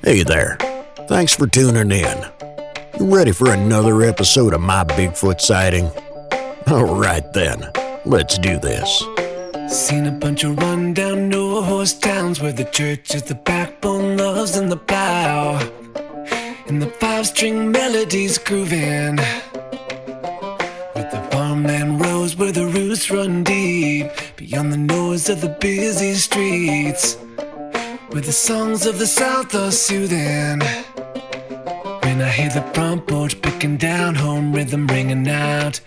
Hey there. Thanks for tuning in. You ready for another episode of My Bigfoot Sighting? Alright then, let's do this. Seen a bunch of run-down no-horse towns where the church is the backbone, love's in the plow, and the five-string melodies grooving, with the farmland rows where the roots run deep, beyond the noise of the busy streets, where the songs of the South are soothing. When I hear the front porch picking down, home rhythm ringing out,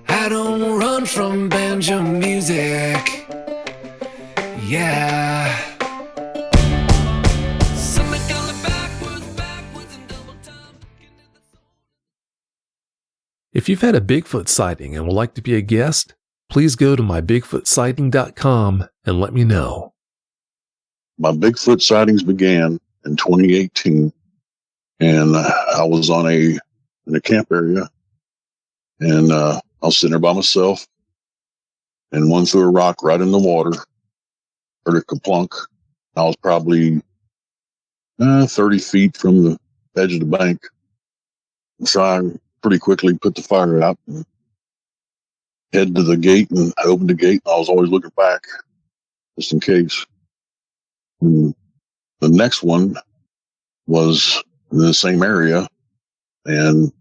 I don't run from banjo music. Yeah. If you've had a Bigfoot sighting and would like to be a guest, please go to mybigfootsighting.com and let me know. My Bigfoot sightings began in 2018, and I was in a camp area, and I was sitting there by myself, and one threw a rock right in the water, heard a kaplunk. I was probably 30 feet from the edge of the bank, so I pretty quickly put the fire out and head to the gate and opened the gate. I was always looking back just in case. And the next one was in the same area, and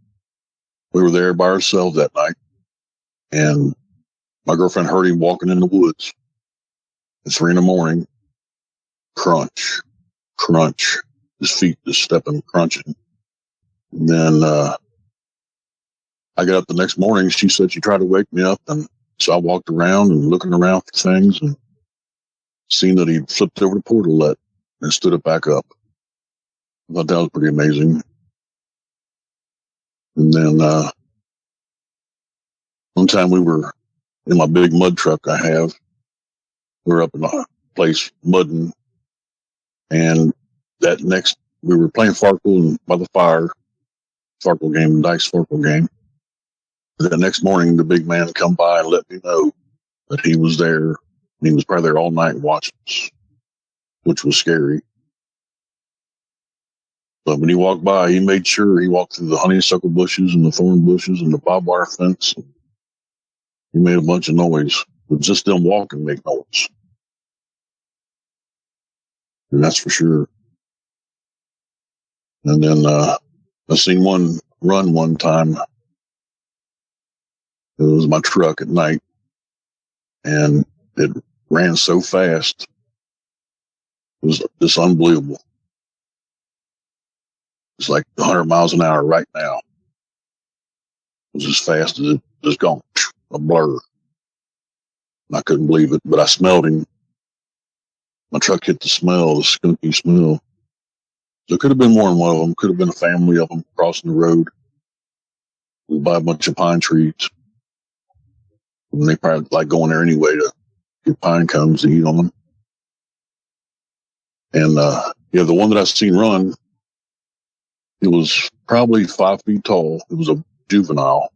we were there by ourselves that night, and my girlfriend heard him walking in the woods at 3 a.m. Crunch, crunch, his feet just stepping, crunching. And then I got up the next morning. She said she tried to wake me up, and so I walked around and looking around for things and seen that he flipped over the portalet and stood it back up. I thought that was pretty amazing. And then one time we were in my big mud truck I have. We were up in a place mudding, and we were playing Farkle and by the fire, Farkle game, dice Farkle game. The next morning, the big man come by and let me know that he was there. And he was probably there all night watching us, which was scary. But when he walked by, he made sure he walked through the honeysuckle bushes and the thorn bushes and the barbed wire fence. He made a bunch of noise, but just them walking make noise. And that's for sure. And then I seen one run one time. It was my truck at night, and it ran so fast. It was just unbelievable. It's like 100 miles an hour right now. It was as fast as it just gone, a blur. And I couldn't believe it, but I smelled him. My truck hit the smell, the skunky smell. So it could have been more than one of them. Could have been a family of them crossing the road by a bunch of pine trees. And they probably like going there anyway to get pine cones to eat on them. And the one that I seen run, it was probably 5 feet tall. It was a juvenile,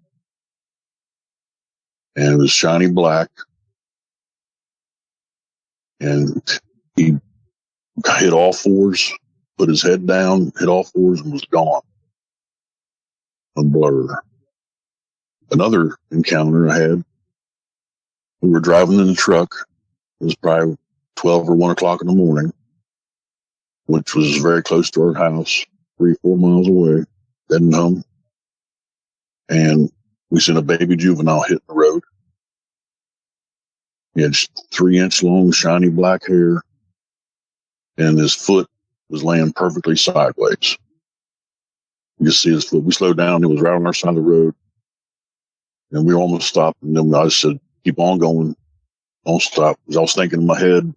and it was shiny black. And he hit all fours, put his head down, hit all fours, and was gone. A blur. Another encounter I had. We were driving in the truck. It was probably 12 or 1 o'clock in the morning, which was very close to our house, 3 or 4 miles away, heading home. And we seen a baby juvenile hitting the road. He had 3-inch long, shiny black hair, and his foot was laying perfectly sideways. You just see his foot. We slowed down. It was right on our side of the road, and we almost stopped. And then I just said, keep on going. Don't stop. Because I was thinking in my head,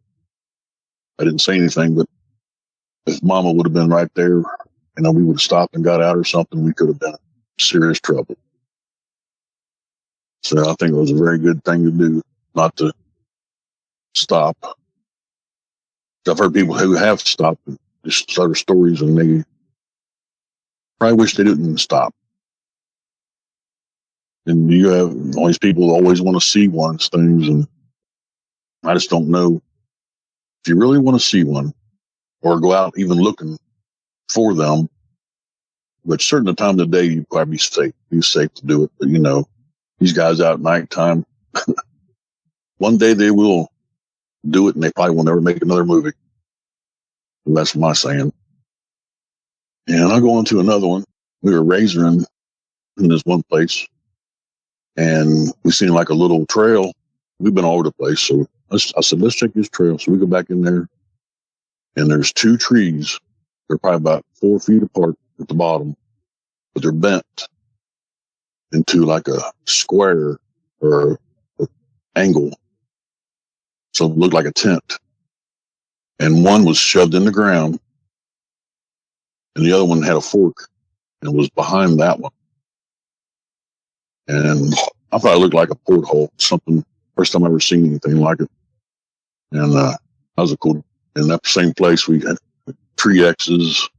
I didn't say anything, but if Mama would have been right there, we would have stopped and got out or something, we could have been in serious trouble. So I think it was a very good thing to do, not to stop. I've heard people who have stopped and just started stories, and they probably wish they didn't stop. And you have all these people who always want to see one's things, and I just don't know. If you really want to see one, or go out even looking for them. But certain times of the day, you'd probably be safe to do it. But, you know, these guys out at nighttime, one day they will do it and they probably will never make another movie. And that's my saying. And I'll go on to another one. We were razoring in this one place and we seen like a little trail. We've been all over the place. So I said, let's check this trail. So we go back in there and there's 2 trees. They're probably about 4 feet apart at the bottom, but they're bent into like a square or an angle. So it looked like a tent. And one was shoved in the ground and the other one had a fork and was behind that one. And I thought it looked like a porthole, something, first time I ever seen anything like it. And that was a cool, in that same place we had tree X's,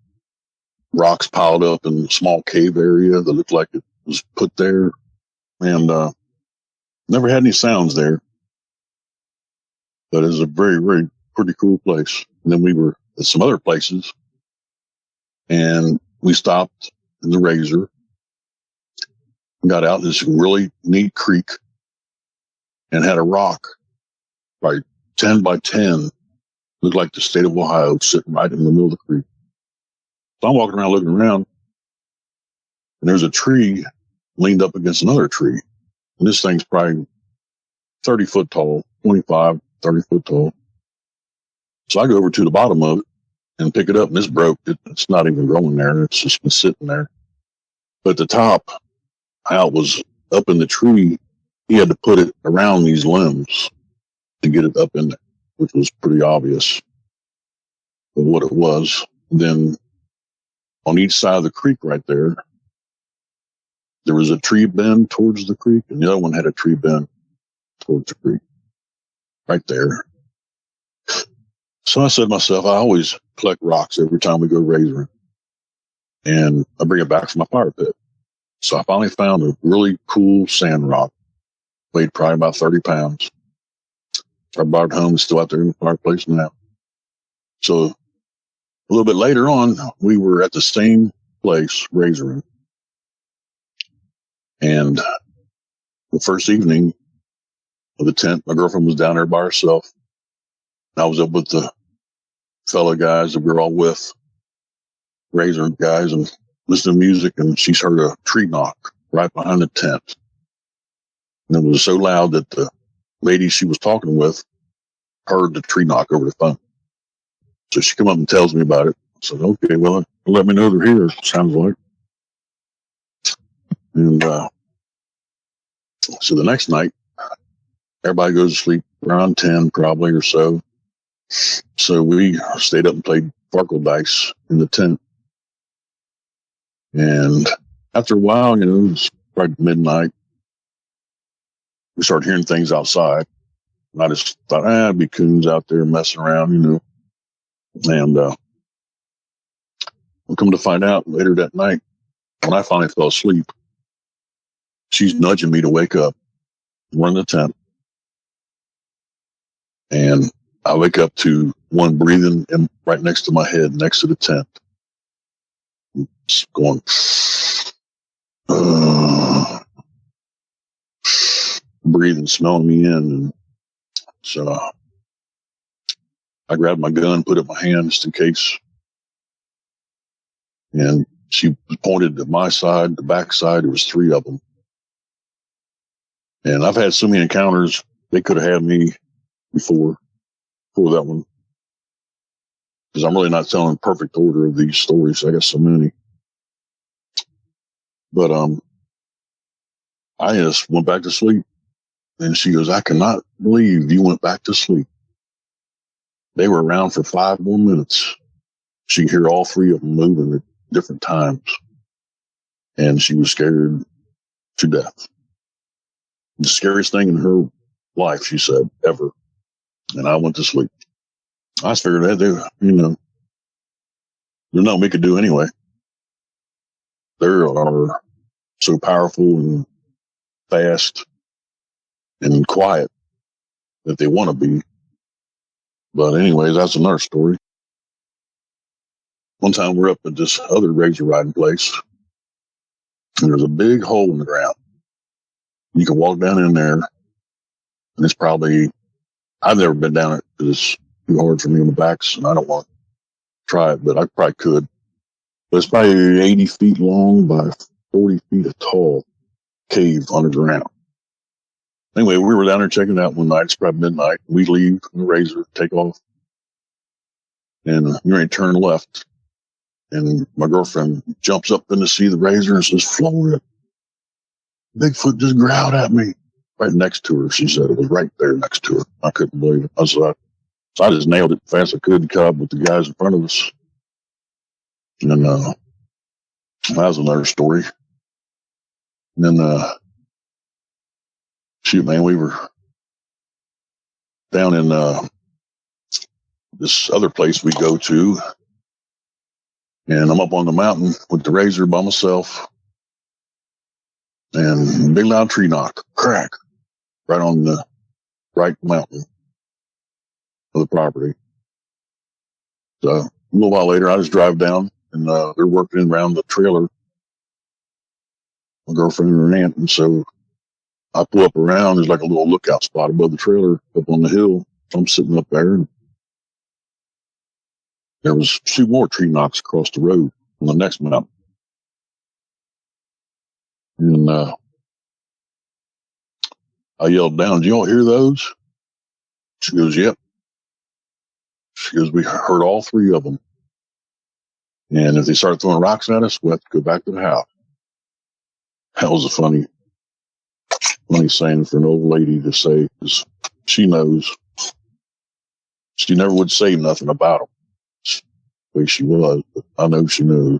rocks piled up in a small cave area that looked like it was put there. And never had any sounds there. But it was a very, very pretty cool place. And then we were at some other places and we stopped in the Razor, got out this really neat creek and had a rock, like 10 by 10, looked like the state of Ohio, sitting right in the middle of the creek. So I'm walking around looking around and there's a tree leaned up against another tree. And this thing's probably 30 foot tall, 25, 30 foot tall. So I go over to the bottom of it and pick it up and it's broke. It's not even growing there. It's just been sitting there. But the top, how it was up in the tree, he had to put it around these limbs to get it up in there, which was pretty obvious of what it was. Then on each side of the creek right there, there was a tree bend towards the creek and the other one had a tree bend towards the creek right there. So I said to myself, I always collect rocks every time we go razoring and I bring it back from my fire pit. So I finally found a really cool sand rock, weighed probably about 30 pounds. So I brought it home. It's still out there in the fireplace now. So a little bit later on, we were at the same place, razoring. And the first evening of the tent, my girlfriend was down there by herself. I was up with the fellow guys that we were all with, razoring guys, and listening to music, and she's heard a tree knock right behind the tent. And it was so loud that the lady she was talking with heard the tree knock over the phone. So she come up and tells me about it. I said, okay, well, let me know they're here, sounds like. And so the next night, everybody goes to sleep around 10 probably or so. So we stayed up and played Farkle dice in the tent. And after a while, you know, it was probably midnight. We started hearing things outside. And I just thought, it'd be coons out there messing around, you know. And we'll come to find out later that night, when I finally fell asleep, she's nudging me to wake up. We're in the tent. And I wake up to one breathing right next to my head, next to the tent. It's going, breathing, smelling me in. And so I grabbed my gun, put it in my hand just in case. And she pointed to my side, the back side. There was 3 of them. And I've had so many encounters. They could have had me before that one. Because I'm really not telling perfect order of these stories. I got so many. But I just went back to sleep. And she goes, I cannot believe you went back to sleep. They were around for 5 more minutes. She could hear all 3 of them moving at different times. And she was scared to death. The scariest thing in her life, she said, ever. And I went to sleep. I just figured that they, you know, there's nothing we could do anyway. They are so powerful and fast and quiet that they want to be. But anyways, that's another story. one time we're up at this other razor riding place, and there's a big hole in the ground. You can walk down in there, and it's probably, I've never been down it because it's too hard for me on the backs, and I don't want to try it, but I probably could. But it's probably 80 feet long by 40 feet tall cave underground. Anyway, we were down there checking it out one night. It's probably midnight. We leave from the razor, take off, and you're ready to turn left. And my girlfriend jumps up in to see the razor and says, Florida, Bigfoot just growled at me. Right next to her, she said. It was right there next to her. I couldn't believe it. So I just nailed it fast I could and caught up with the guys in front of us. And that was another story. And then, shoot, man, we were down in this other place we go to. And I'm up on the mountain with the razor by myself. And big loud tree knock, crack, right on the right mountain of the property. So a little while later, I just drive down, and they're working around the trailer, my girlfriend and her aunt. And so I pull up around. There's like a little lookout spot above the trailer up on the hill. So I'm sitting up there, and there was 2 more tree knocks across the road on the next mountain. And I yelled down, "Do y'all hear those?" She goes, "Yep." She goes, "We heard all 3 of them. And if they start throwing rocks at us, we'll have to go back to the house." That was a funny saying for an old lady to say, because she knows. She never would say nothing about them, the way she was, but I know she knew.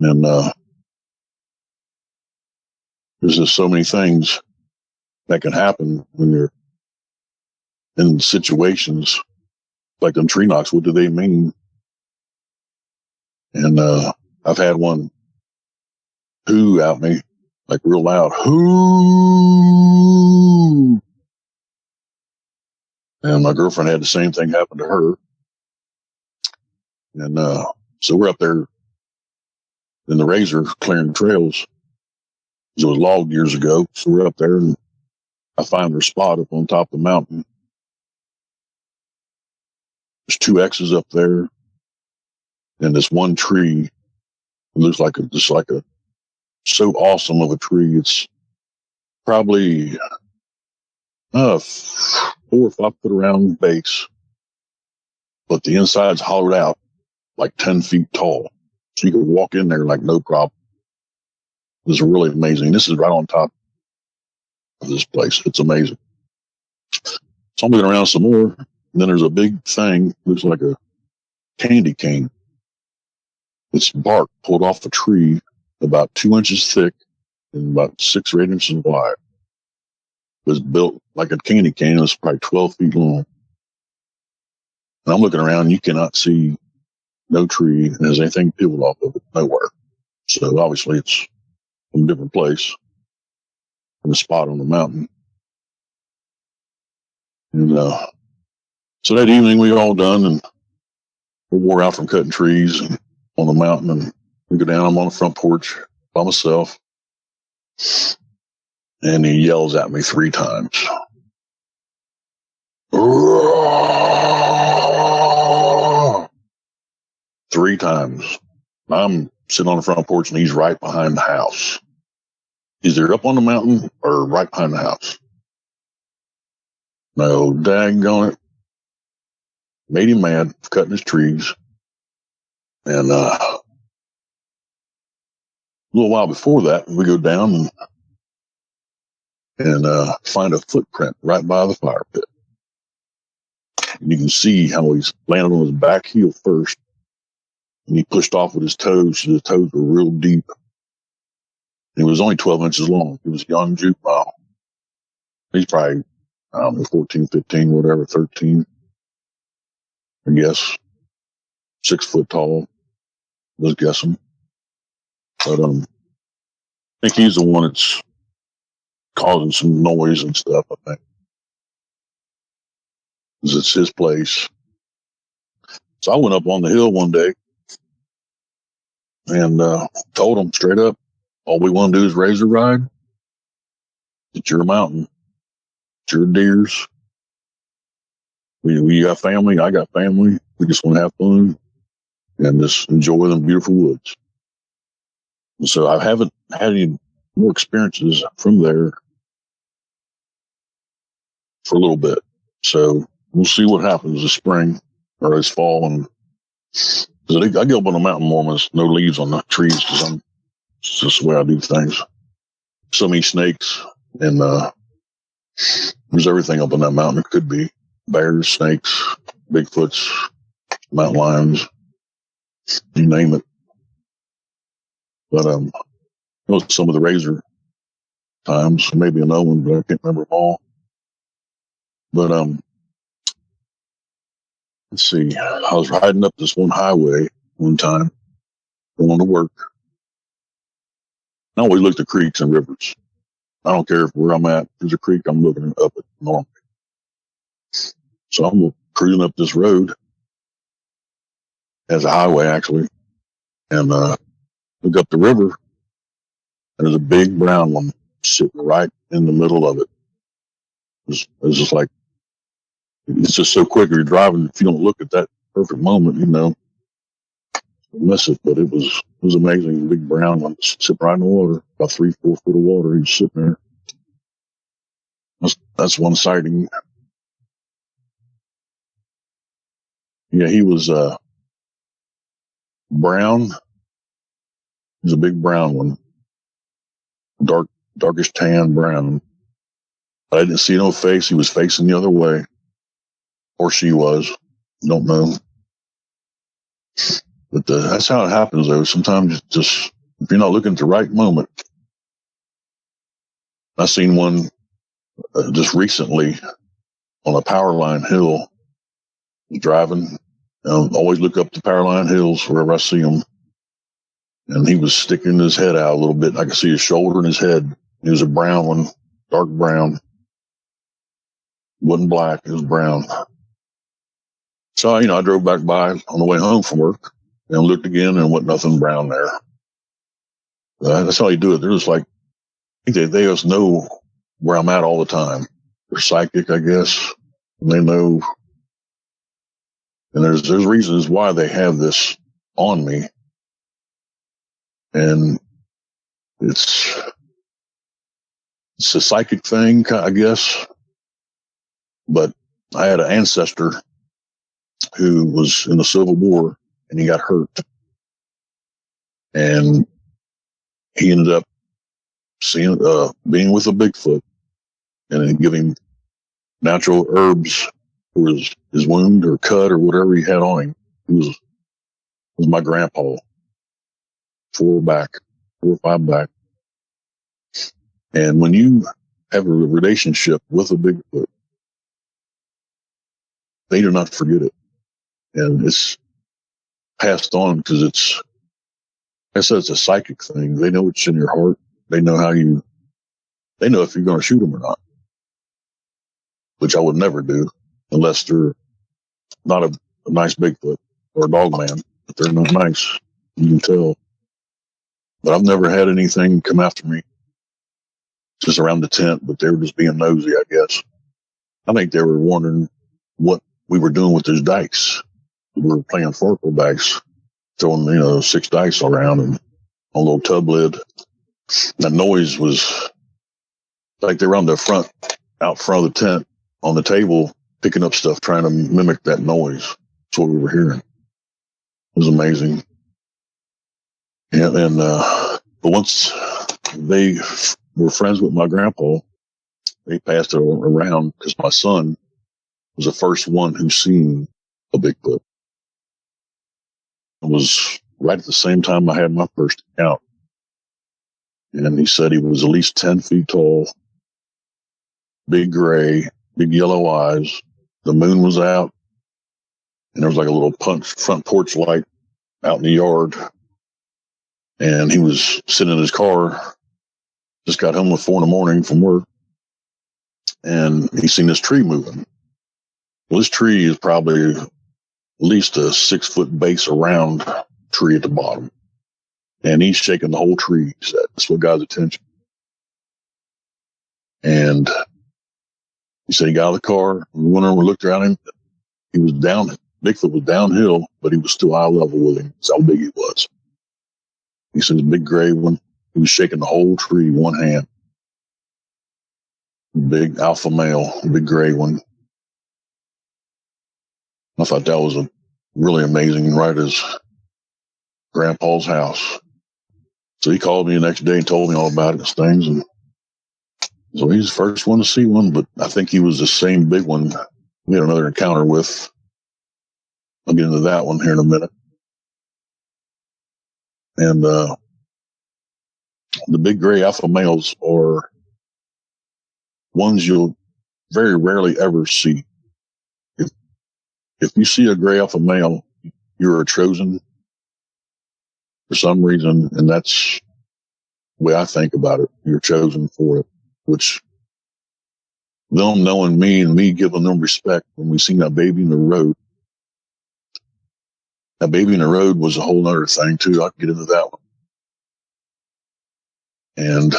And there's just so many things that can happen when you're in situations like them tree knocks. What do they mean? And I've had one hoo at me, like real loud, hoo. And my girlfriend had the same thing happen to her. And so we're up there in the razor clearing trails. It was logged years ago. So we're up there, and I find her spot up on top of the mountain. There's 2 X's up there, and this one tree. It looks like so awesome of a tree. It's probably 4 or 5 foot around base, but the inside's hollowed out like 10 feet tall. So you could walk in there like no problem. It's really amazing. This is right on top of this place. It's amazing. So I'm looking around some more, and then there's a big thing, looks like a candy cane. It's bark pulled off a tree about 2 inches thick and about 6 or 8 inches wide. It was built like a candy cane. It was probably 12 feet long. And I'm looking around, you cannot see no tree, and there's anything peeled off of it, nowhere. So obviously it's from a different place, from a spot on the mountain. And so that evening we were all done, and we wore out from cutting trees and on the mountain, and we go down. I'm on the front porch by myself, and he yells at me 3 times. 3 times. I'm sitting on the front porch, and he's right behind the house. He's either up on the mountain or right behind the house. No, daggone it. Made him mad for cutting his trees. And a little while before that, we go down and find a footprint right by the fire pit. And you can see how he's landed on his back heel first, and he pushed off with his toes, so his toes were real deep. And it was only 12 inches long. He was a young juvenile. He's probably, I don't know, 14, 15, whatever, 13. I guess 6 foot tall. I was guessing. But I think he's the one that's causing some noise and stuff, I think. 'Cause it's his place. So I went up on the hill one day and told them straight up, all we want to do is razor ride. It's your mountain. It's your deers. We got family. I got family. We just want to have fun and just enjoy the beautiful woods. And so I haven't had any more experiences from there for a little bit. So we'll see what happens this spring or this fall. And I get up on the mountain more when there's no leaves on the trees because it's just the way I do things. So many snakes and there's everything up on that mountain. It could be bears, snakes, Bigfoots, mountain lions, you name it. But some of the razor times, maybe another one, but I can't remember them all. But let's see. I was riding up this one highway one time, going to work. I always look at creeks and rivers. I don't care where I'm at. There's a creek, I'm looking up it normally. So I'm cruising up this road as a highway, actually, and look up the river, and there's a big brown one sitting right in the middle of it. It's just like, it's just so quick you're driving. If you don't look at that perfect moment, miss it. But it was amazing. Big brown one sitting right in the water, about 3-4 foot of water. He was sitting there. That's one sighting. Yeah, he was brown. He was a big brown one, darkish tan brown. I didn't see no face. He was facing the other way, or she was. Don't know. But that's how it happens, though. Sometimes just if you're not looking at the right moment. I seen one just recently on a power line hill. Driving, always look up the power line hills wherever I see them. And he was sticking his head out a little bit. I could see his shoulder and his head. He was a brown one, dark brown. Wasn't black, it was brown. So, I drove back by on the way home from work and looked again and wasn't nothing brown there. That's how you do it. They're just like, I think they just know where I'm at all the time. They're psychic, I guess. And they know. And there's reasons why they have this on me. And it's a psychic thing, I guess. But I had an ancestor who was in the Civil War and he got hurt. And he ended up being with a Bigfoot and giving natural herbs for his wound or cut or whatever he had on him. He was my grandpa. 4 or 5 back. And when you have a relationship with a Bigfoot, they do not forget it. And it's passed on because it's a psychic thing. They know what's in your heart. They know they know if you're going to shoot them or not, which I would never do unless they're not a nice Bigfoot or a dog man. If they're not nice, you can tell. But I've never had anything come after me just around the tent, but they were just being nosy, I guess. I think they were wondering what we were doing with those dice. We were playing Farkle dice, throwing, 6 dice around and on a little tub lid. That noise was like they were out front of the tent on the table, picking up stuff, trying to mimic that noise. That's what we were hearing. It was amazing. And but once they were friends with my grandpa, they passed it around because my son was the first one who seen a Bigfoot. It was right at the same time I had my first encounter. And he said he was at least 10 feet tall, big gray, big yellow eyes. The moon was out, and there was like a little front porch light out in the yard. And he was sitting in his car, just got home at 4 a.m. from work, and he seen this tree moving. Well, this tree is probably least a 6-foot base around tree at the bottom. And he's shaking the whole tree. He said, that's what got his attention. And he said he got out of the car, we went over and looked around him. He was down, Bigfoot was downhill, but he was still eye level with him. That's how big he was. He said, the big gray one, he was shaking the whole tree, one hand. Big alpha male, big gray one. I thought that was a really amazing, right at his grandpa's house. So he called me the next day and told me all about his things. And so he's the first one to see one, but I think he was the same big one we had another encounter with. I'll get into that one here in a minute. And the big gray alpha males are ones you'll very rarely ever see. If you see a gray alpha male, you're a chosen for some reason, and that's the way I think about it. You're chosen for it, which them knowing me and me giving them respect when we seen that baby in the road. That baby in the road was a whole other thing too. I can get into that one. And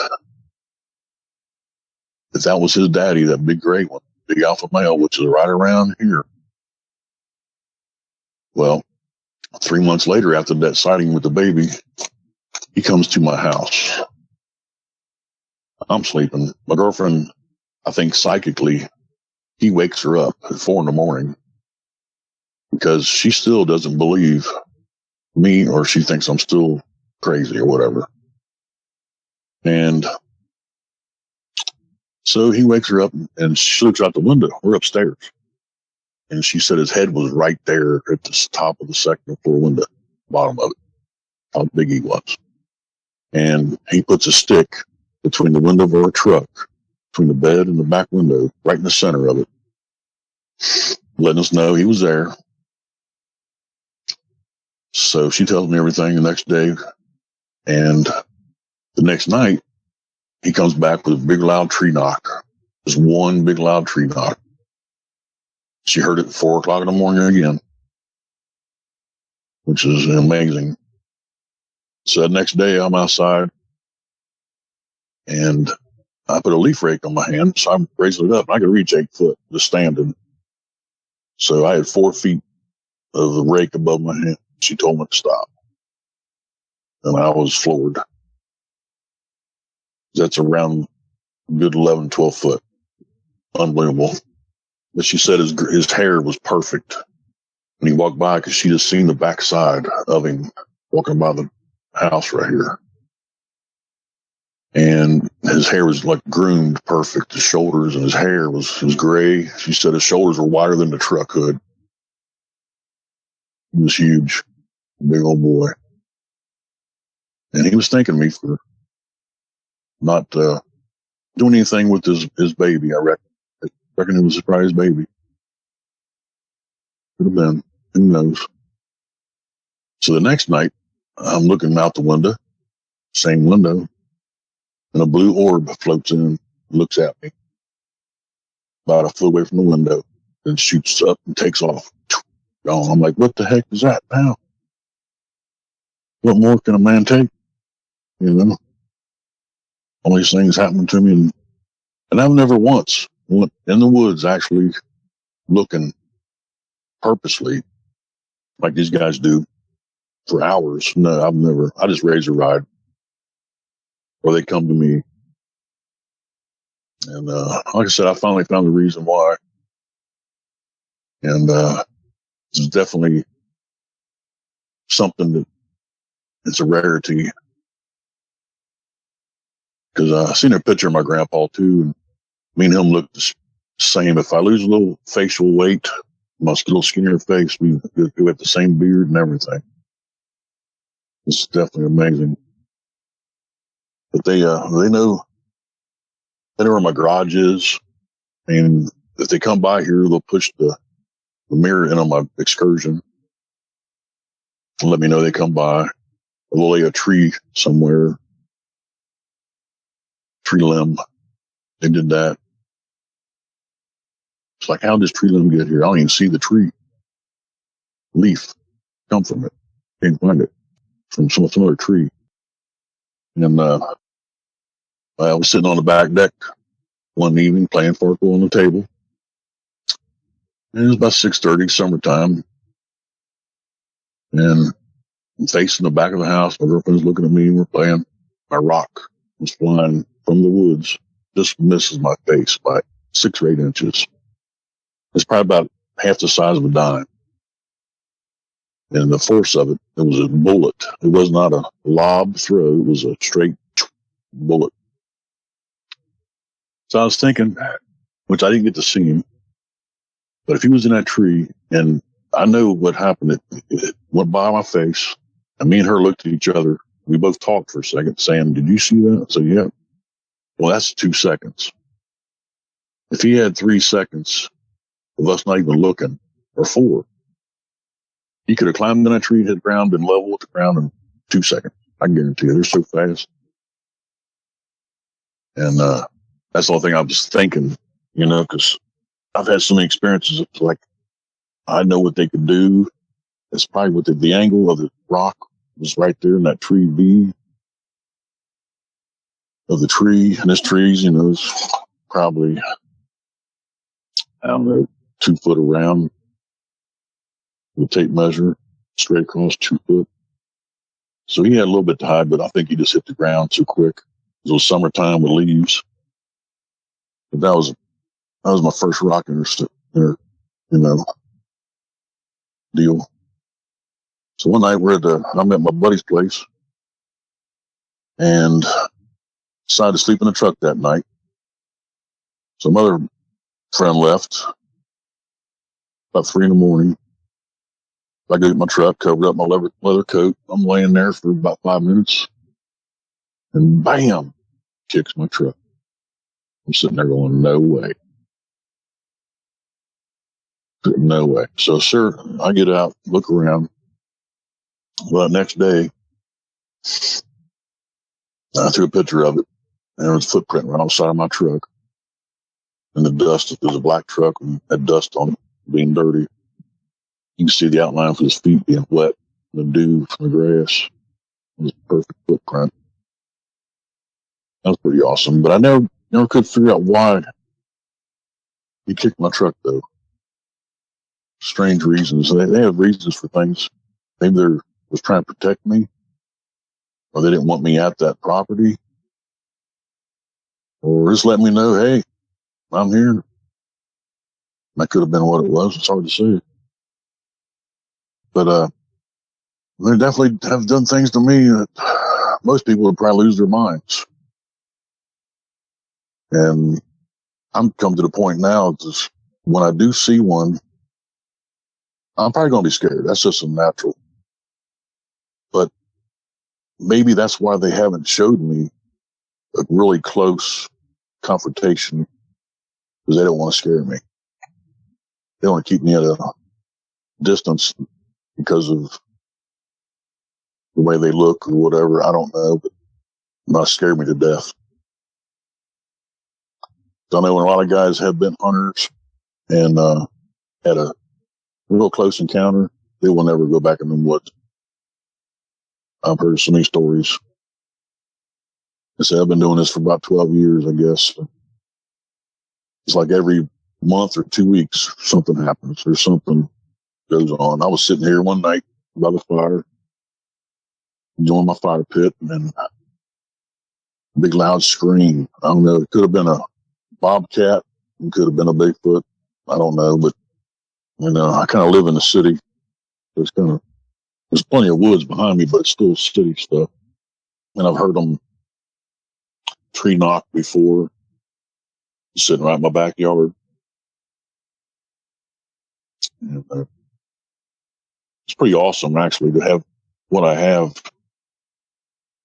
if that was his daddy, that big gray one, big alpha male, which is right around here. Well, 3 months later, after that sighting with the baby, he comes to my house. I'm sleeping. My girlfriend, I think psychically, he wakes her up at 4 a.m. because she still doesn't believe me, or she thinks I'm still crazy or whatever. And so he wakes her up and she looks out the window. We're upstairs. And she said his head was right there at the top of the second floor window, bottom of it, how big he was. And he puts a stick between the window of our truck, between the bed and the back window, right in the center of it, letting us know he was there. So she tells me everything the next day. And the next night, he comes back with a big loud tree knock. Just one big loud tree knock. She heard it at 4 o'clock in the morning again, which is amazing. So the next day I'm outside and I put a leaf rake on my hand. So I'm raising it up and I could reach 8 foot just standing. So I had 4 feet of the rake above my hand. She told me to stop. And I was floored. That's around a good 11, 12 foot. Unbelievable. But she said his hair was perfect when he walked by because she just seen the backside of him walking by the house right here. And his hair was like groomed perfect. His shoulders and his hair was gray. She said his shoulders were wider than the truck hood. He was huge, big old boy. And he was thanking me for not doing anything with his baby, I reckon. I reckon it was probably his baby. Could have been. Who knows? So the next night, I'm looking out the window, same window, and a blue orb floats in, looks at me, about a foot away from the window, then shoots up and takes off. Gone. I'm like, what the heck is that now? What more can a man take? You know? All these things happening to me. And I've never once went in the woods actually looking purposely like these guys do for hours. No, I've never. I just raise a ride. Or they come to me. And like I said, I finally found the reason why. And it's definitely something that it's a rarity. Because I seen a picture of my grandpa too, and me and him look the same. If I lose a little facial weight, my little skinnier face, we have the same beard and everything. It's definitely amazing. But they know where my garage is, and if they come by here, they'll push the mirror in on my excursion and let me know they come by. They'll lay a tree somewhere, tree limb. They did that. It's like, how did this tree limb get here? I don't even see the tree. leaf come from it. Can't find it from some other tree. And I was sitting on the back deck one evening playing Farco on the table. And it was about 6:30, summertime. And I'm facing the back of the house. My girlfriend's looking at me and we're playing. My rock was flying from the woods, just misses my face by 6 or 8 inches. It's probably about half the size of a dime. And the force of it, it was a bullet. It was not a lob throw. It was a straight bullet. So I was thinking, which I didn't get to see him, but if he was in that tree, and I know what happened, it went by my face, and me and her looked at each other. We both talked for a second, saying, "Did you see that?" I said, "Yeah." Well, that's 2 seconds. If he had 3 seconds of us not even looking, or 4, he could have climbed in that tree, hit the ground, and level with the ground in 2 seconds. I guarantee you, they're so fast. And that's the only thing I was thinking, because I've had so many experiences. It's like I know what they could do. It's probably with the angle of the rock was right there in that tree V of the tree. And this tree's, is probably, I don't know, 2 foot around. With tape measure, straight across 2 foot. So he had a little bit to hide, but I think he just hit the ground too quick. It was summertime with leaves. But that was my first rock deal. So one night I'm at my buddy's place and decided to sleep in the truck that night. Some other friend left about 3 a.m. I go get my truck, covered up my leather coat. I'm laying there for about 5 minutes and bam, kicks my truck. I'm sitting there going, no way. No way. So, sir, I get out, look around. Well, next day, I threw a picture of it, and there was a footprint right on the side of my truck. And the dust, it was a black truck, and had dust on it, being dirty. You can see the outline of his feet being wet, the dew from the grass. It was a perfect footprint. That was pretty awesome. But I never could figure out why he kicked my truck, though. Strange reasons. They have reasons for things. Maybe they was trying to protect me, or they didn't want me at that property, or just let me know, hey, I'm here. That could have been what it was. It's hard to say. But they definitely have done things to me that most people would probably lose their minds. And I'm come to the point now, just when I do see one, I'm probably going to be scared. That's just a natural. But maybe that's why they haven't showed me a really close confrontation, because they don't want to scare me. They want to keep me at a distance because of the way they look or whatever. I don't know, but not scare me to death. So I know when a lot of guys have been hunters and had a real close encounter, they will never go back in the woods. I've heard so many stories. I said I've been doing this for about 12 years, I guess. It's like every month or 2 weeks, something happens or something goes on. I was sitting here one night by the fire, enjoying my fire pit, and then a big loud scream. I don't know. It could have been a bobcat. It could have been a Bigfoot. I don't know. But, I kind of live in the city. There's plenty of woods behind me, but it's still city stuff. And I've heard them tree knock before, sitting right in my backyard. And, it's pretty awesome, actually, to have what I have.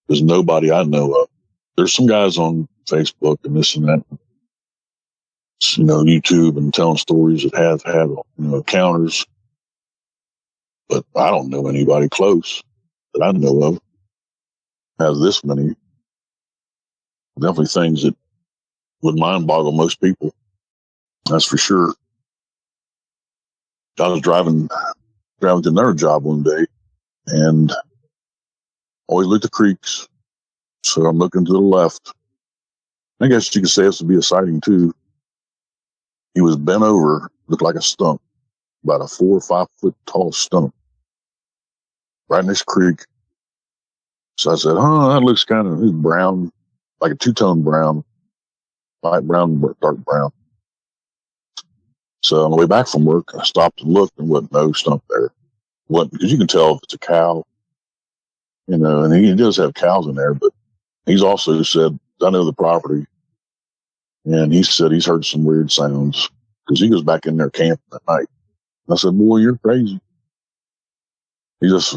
There's nobody I know of. There's some guys on Facebook and this and that, YouTube, and telling stories that have had, encounters. But I don't know anybody close that I know of has this many. Definitely things that would mind boggle most people. That's for sure. I was driving traveling to another job one day, and always looked at creeks. So I'm looking to the left. I guess you could say this would be a sighting too. He was bent over, looked like a stump, about a 4 or 5 foot tall stump, right in this creek. So I said, that looks kind of brown, like a two-tone brown, light brown, dark brown. So on the way back from work, I stopped and looked, and wasn't no stump there. Because you can tell if it's a cow, and he does have cows in there, but he's also said, I know the property, and he said he's heard some weird sounds because he goes back in there camping at night. And I said, boy, you're crazy. He's just,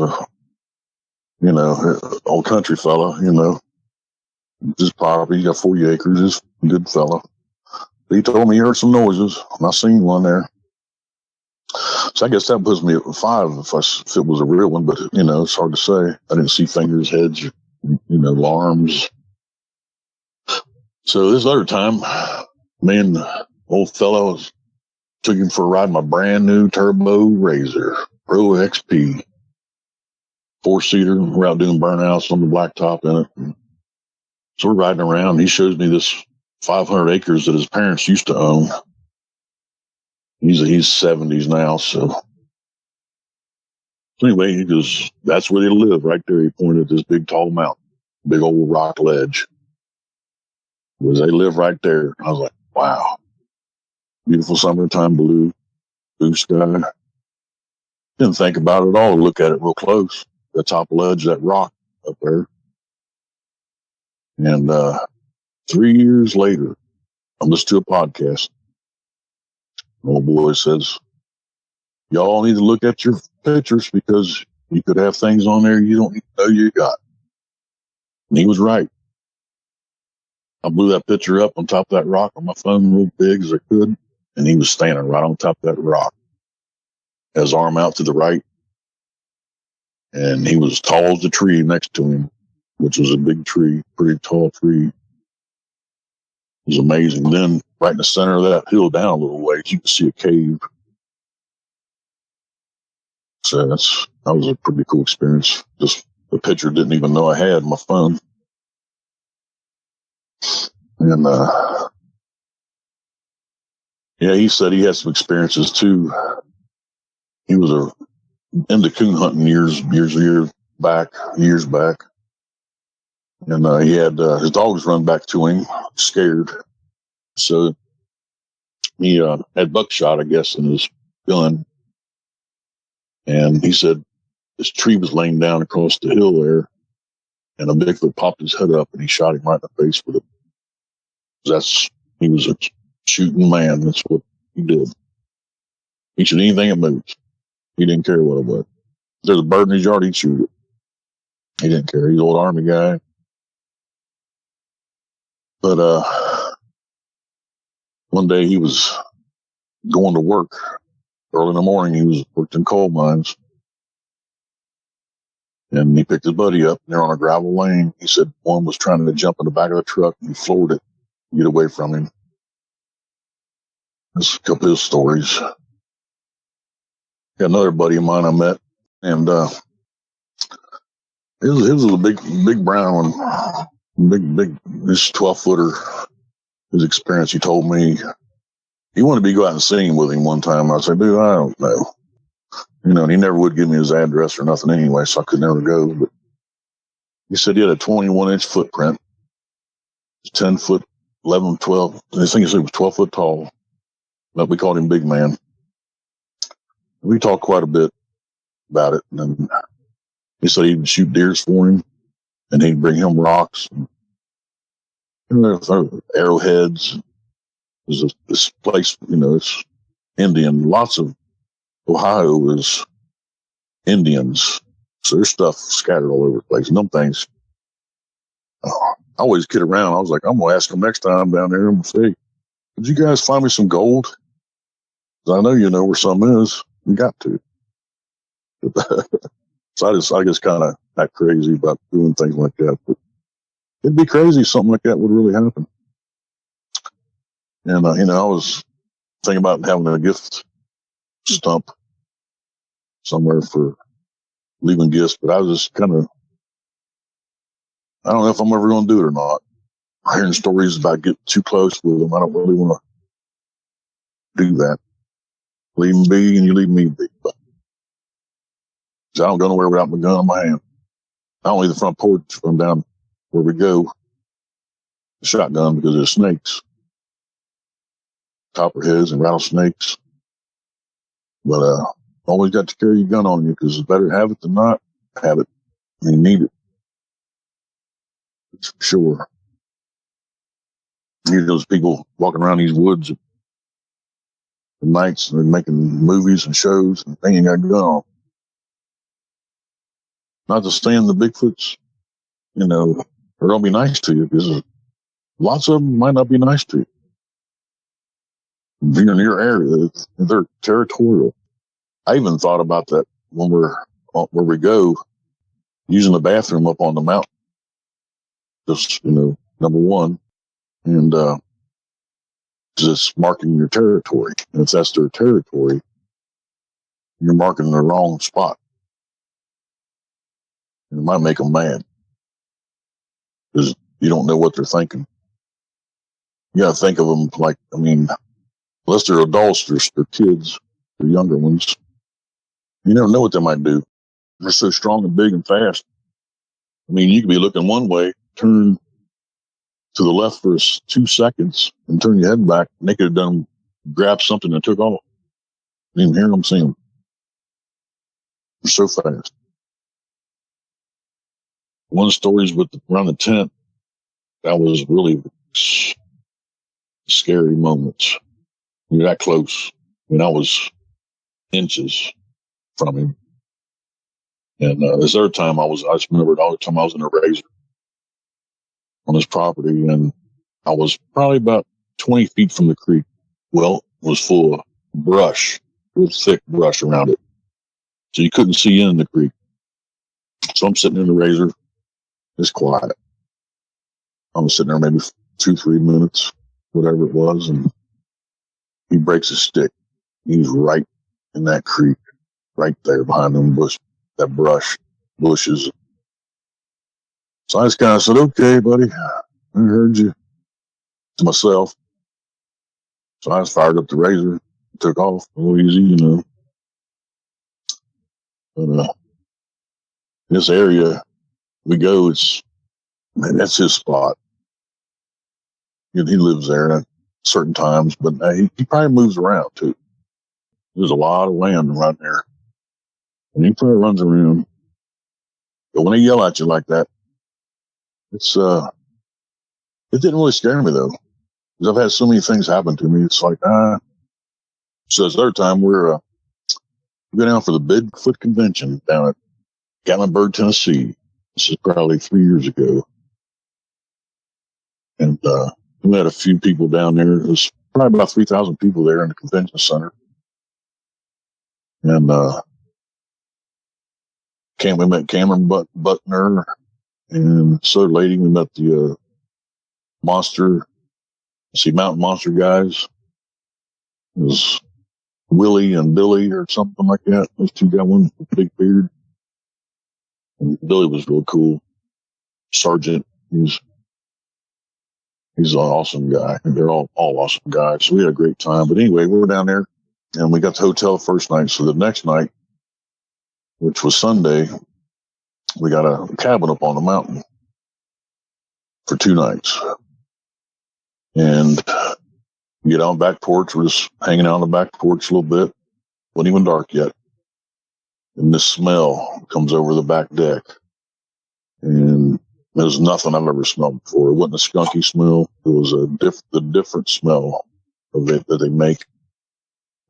old country fella, this property, he got 40 acres, he's a good fella. But he told me he heard some noises, and I seen one there. So I guess that puts me at 5 if it was a real one, but, it's hard to say. I didn't see fingers, heads, arms. So this other time, me and the old fellow took him for a ride in my brand new turbo Razor Pro XP 4-seater. We're out doing burnouts on the blacktop in it. So we're riding around. He shows me this 500 acres that his parents used to own. He's 70s now, so anyway, he goes, that's where they live, right there. He pointed at this big tall mountain, big old rock ledge. Because they live right there. I was like, wow. Beautiful summertime blue sky. Didn't think about it at all. Look at it real close. The top ledge, that rock up there. And 3 years later, I'm listening to a podcast. Old boy says, y'all need to look at your pictures because you could have things on there you don't even know you got. And he was right. I blew that picture up on top of that rock on my phone real big as I could, and he was standing right on top of that rock. His arm out to the right, and he was as tall as the tree next to him, which was a big tree, pretty tall tree. It was amazing. Then, right in the center of that hill down a little ways, you could see a cave. So that was a pretty cool experience. Just the picture didn't even know I had on my phone. And he said he had some experiences too. He was into coon hunting years back, and he had his dogs run back to him, scared. So he had buckshot, I guess, in his gun, and he said this tree was laying down across the hill there, and a Bigfoot popped his head up, and he shot him right in the face with it. He was a shooting man. That's what he did. He shoot anything that moves. He didn't care what it was. If there's a bird in his yard, he'd shoot it. He didn't care. He's an old Army guy. But one day he was going to work early in the morning. He worked in coal mines. And he picked his buddy up, and they're on a gravel lane. He said one was trying to jump in the back of the truck, and he floored it to get away from him. That's a couple of his stories. Got another buddy of mine I met, and his was a big brown one, big, this 12-footer. His experience, he told me he wanted me to go out and sing with him one time. I said, dude, I don't know. And he never would give me his address or nothing anyway, so I could never go. But he said he had a 21-inch footprint, 10 foot, 11, 12. I think he said he was 12 foot tall, but we called him Big Man. We talked quite a bit about it. And he said he would shoot deers for him, and he'd bring him rocks and arrowheads. There's this place, it's Indian. Lots of Ohio is Indians, so there's stuff scattered all over the place. And them things, I always kid around. I was like, I'm gonna ask them next time down there. I'm gonna say, "Did you guys find me some gold? 'Cause I know you know where some is. You got to." So I just kind of act crazy about doing things like that. But it'd be crazy if something like that would really happen. And I was thinking about having a gift stump. somewhere for leaving gifts, but I was just kind of, I don't know if I'm ever going to do it or not. Hearing stories about getting too close with them, I don't really want to do that. Leave them be and you leave me be. But I don't go nowhere without my gun in my hand. Not only the front porch from down where we go, the shotgun because there's snakes, copperheads and rattlesnakes. But always got to carry your gun on you because it's better to have it than not have it. You need it. It's for sure. You those people walking around these woods at nights and they're making movies and shows and they ain't got a gun on. Not to stand the Bigfoots, they're going to be nice to you because lots of them might not be nice to you. If you're in your area, they're territorial. I even thought about that when where we go, using the bathroom up on the mountain. Just, number one. And just marking your territory. And if that's their territory, you're marking the wrong spot. And it might make them mad. Because you don't know what they're thinking. You got to think of them like, unless they're adults, they're kids, they're younger ones. You never know what they might do. They're so strong and big and fast. You could be looking one way, turn to the left for 2 seconds and turn your head back, and they could have grabbed something and took off. Didn't even hear them, see them. They're so fast. One story's around the tent. That was really scary moments. You're that close. I was inches from him. And this other time I just remembered all the time I was in a razor on his property, and I was probably about 20 feet from the creek. Well, it was full of brush, real thick brush around it. So you couldn't see in the creek. So I'm sitting in the razor. It's quiet. I was sitting there maybe 2-3 minutes, whatever it was, and he breaks his stick. He's right in that creek, right there behind them bushes. So I just kind of said, "Okay, buddy, I heard you," to myself. So I just fired up the razor, took off a little easy, But this area we go, that's his spot. He lives there at certain times, but he probably moves around too. There's a lot of land right there, and he probably runs around. But when they yell at you like that, it didn't really scare me though, because I've had so many things happen to me. It's like, So this other time we go down for the Bigfoot convention down at Gatlinburg, Tennessee. This is probably 3 years ago. And we had a few people down there. It was probably about 3,000 people there in the convention center. And we met Cameron Butner and this other lady. We met the mountain monster guys. It was Willie and Billy or something like that. Those two got one with a big beard. And Billy was real cool. Sergeant. He's an awesome guy. And they're all awesome guys. So we had a great time. But anyway, we were down there and we got to the hotel the first night. So the next night, which was Sunday, we got a cabin up on the mountain for 2 nights. And we get on the back porch. We're just hanging out on the back porch a little bit. Wasn't even dark yet. And this smell comes over the back deck. And there's nothing I've ever smelled before. It wasn't a skunky smell. It was the different smell of it that they make.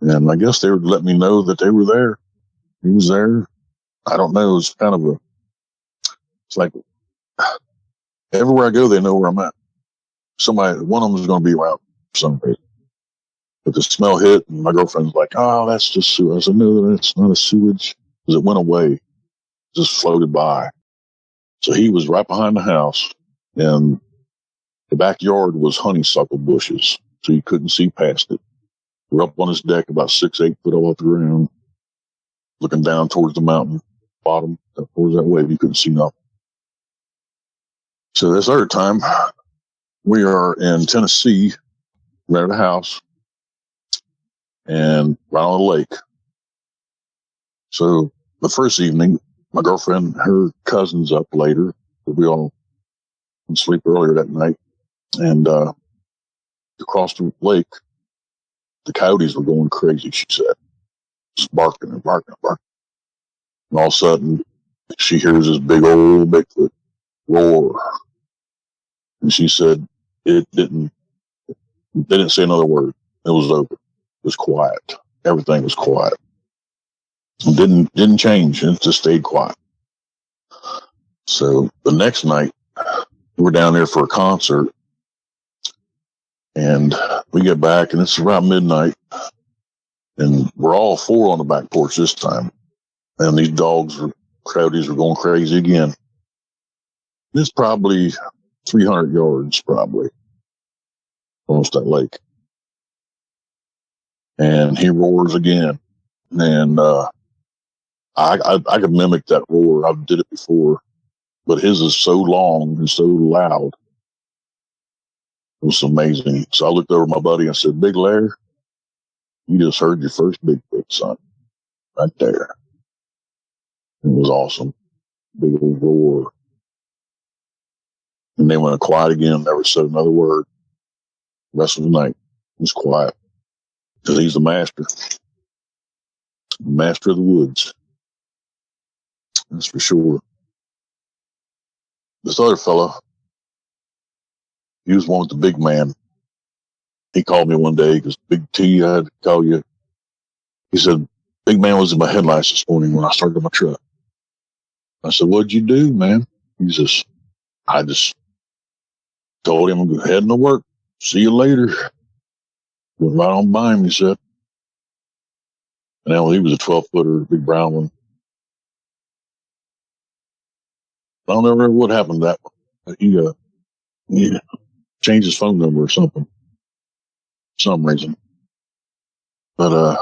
And I guess they would let me know that they were there. He was there. I don't know. It's like everywhere I go, they know where I'm at. One of them is going to be around someday. But the smell hit, and my girlfriend's like, "Oh, that's just sewage." I said, "No, that's not a sewage," because it went away, just floated by. So he was right behind the house, and the backyard was honeysuckle bushes, so you couldn't see past it. We're up on his deck about 6-8 foot off the ground. looking down towards the mountain bottom, towards that wave. You couldn't see nothing. So this other time, we are in Tennessee, right at a house, and right on the lake. So the first evening, my girlfriend, her cousin's up later. We all went to sleep earlier that night. And across the lake, the coyotes were going crazy, she said. Just barking and barking and barking. And all of a sudden, she hears this big old Bigfoot roar. And she said they didn't say another word. It was over. It was quiet. Everything was quiet. It didn't change. It just stayed quiet. So the next night, we were down there for a concert. And we get back, and it's around midnight. And we're all four on the back porch this time. And these coyotes were going crazy again. It's probably 300 yards, probably, almost that lake. And he roars again. And I could mimic that roar. I did it before. But his is so long and so loud. It was amazing. So I looked over at my buddy and I said, Big Larry, you just heard your first Bigfoot, son. Right there. It was awesome. Big old roar. And then went quiet again, never said another word. The rest of the night, it was quiet. Because he's the master. Master of the woods. That's for sure. This other fella, he was one with the big man. He called me one day because Big T, I had to call you. He said, Big man was in my headlights this morning when I started my truck. I said, what'd you do, man? He says, I just told him I'm heading to work. See you later. Went right on by him, he said. And then he was a 12-footer, big brown one. I don't know what happened to that one. He changed his phone number or something. For some reason. But I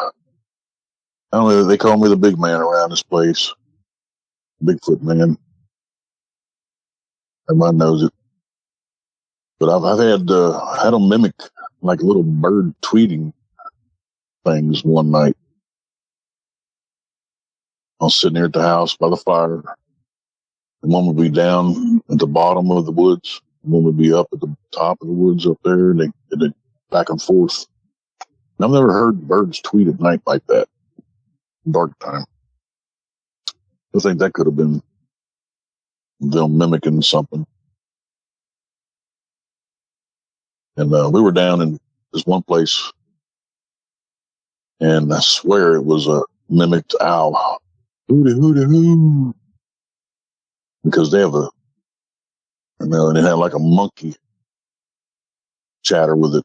don't know, they call me the big man around this place. Bigfoot man. Everybody knows it. But I've had them mimic like little bird tweeting things one night. I was sitting there at the house by the fire. And one would be down at the bottom of the woods. And one would be up at the top of the woods up there. And they back and forth. And I've never heard birds tweet at night like that. Dark time. I think that could have been them mimicking something. And we were down in this one place, and I swear it was a mimicked owl. Hooty, hooty, hoo. Because they have and it had like a monkey chatter with it.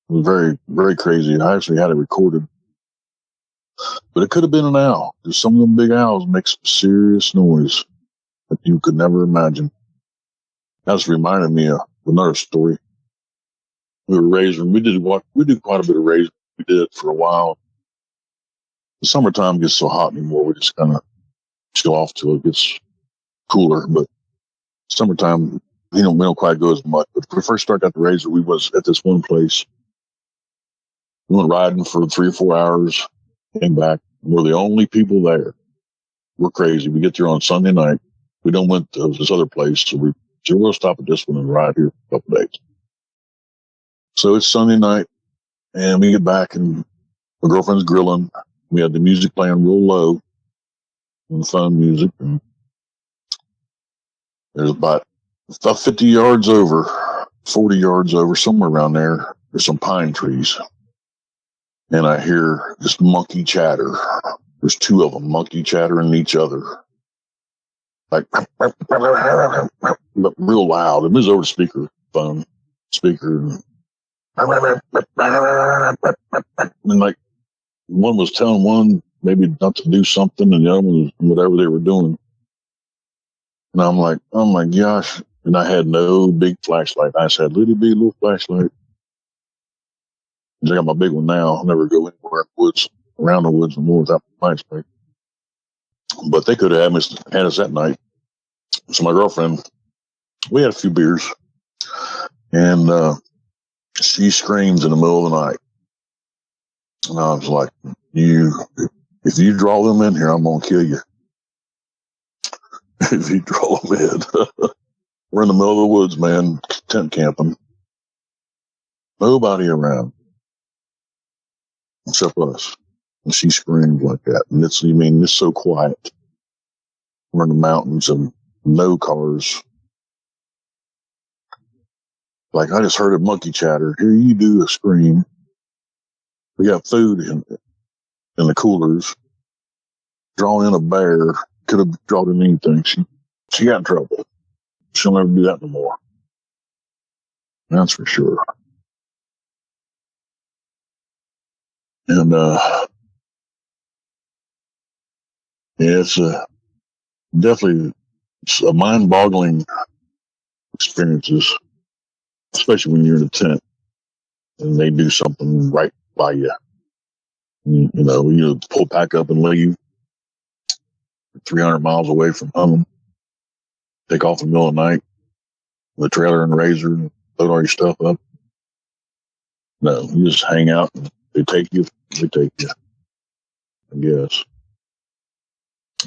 It was very, very crazy. I actually had it recorded. But it could have been an owl. Because some of them big owls make some serious noise that you could never imagine. That just reminded me of another story. We were raising. We did quite a bit of raising. We did it for a while. The summertime gets so hot anymore. We just kind of chill off till it gets cooler. But summertime, we don't quite go as much. But when we first started out the razor, we was at this one place. We went riding for 3 or 4 hours, came back. We're the only people there. We're crazy. We get there on Sunday night. We don't went to this other place, so we'll stop at this one and ride here for a couple days. So it's Sunday night, and we get back, and my girlfriend's grilling. We had the music playing real low, and fun music. And there's about 50 yards over, 40 yards over, somewhere around there, there's some pine trees. And I hear this monkey chatter. There's 2 of them, monkey chattering each other. Like, real loud. It was over the speaker. And like, one was telling one maybe not to do something, and the other one was whatever they were doing. And I'm like, oh my gosh. And I had no big flashlight. I just had a little flashlight. I got my big one now. I'll never go anywhere in the woods around the woods and more without my space. But they could have had us that night. So my girlfriend, we had a few beers, and she screams in the middle of the night. And I was like, if you draw them in here, I'm going to kill you. If you draw them in. We're in the middle of the woods, man, tent camping. Nobody around except us. And she screamed like that. And it's so quiet. We're in the mountains and no cars. Like, I just heard a monkey chatter. Here you do a scream. We got food in the coolers. Drawing in a bear. Could have drawn in anything. She got in trouble. She'll never do that no more. That's for sure. And, it's definitely a mind-boggling experiences, especially when you're in a tent and they do something right by you. You pull back up and leave 300 miles away from home, take off in the middle of the night with a trailer and razor and load all your stuff up. No, you just hang out and they take you, I guess.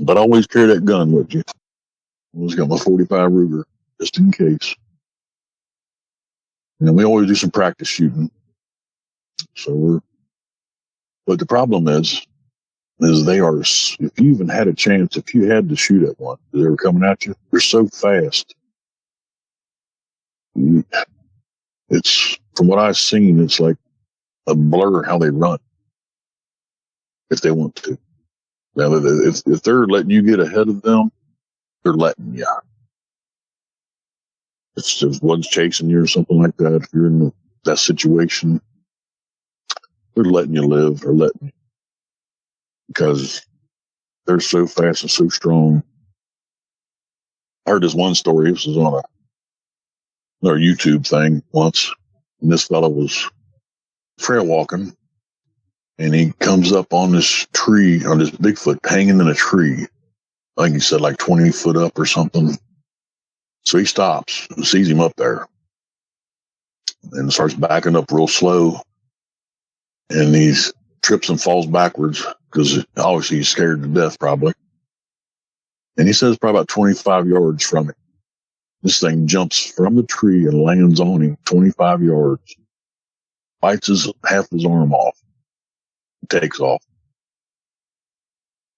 But I always carry that gun with you. I always got my 45 Ruger, just in case. And we always do some practice shooting. But the problem is they are, if you even had a chance, if you had to shoot at one, they were coming at you, they're so fast. It's, from what I've seen, it's like a blur how they run. If they want to. Now, if they're letting you get ahead of them, they're letting you. It's if one's chasing you or something like that. If you're in that situation, they're letting you live or letting you. Because they're so fast and so strong. I heard this one story. This was on another YouTube thing once. And this fella was trail walking. And he comes up on this tree, on this Bigfoot hanging in a tree. I think he said like 20 foot up or something. So he stops and sees him up there and starts backing up real slow. And he trips and falls backwards because obviously he's scared to death probably. And he says probably about 25 yards from it. This thing jumps from the tree and lands on him 25 yards, bites half his arm off, takes off.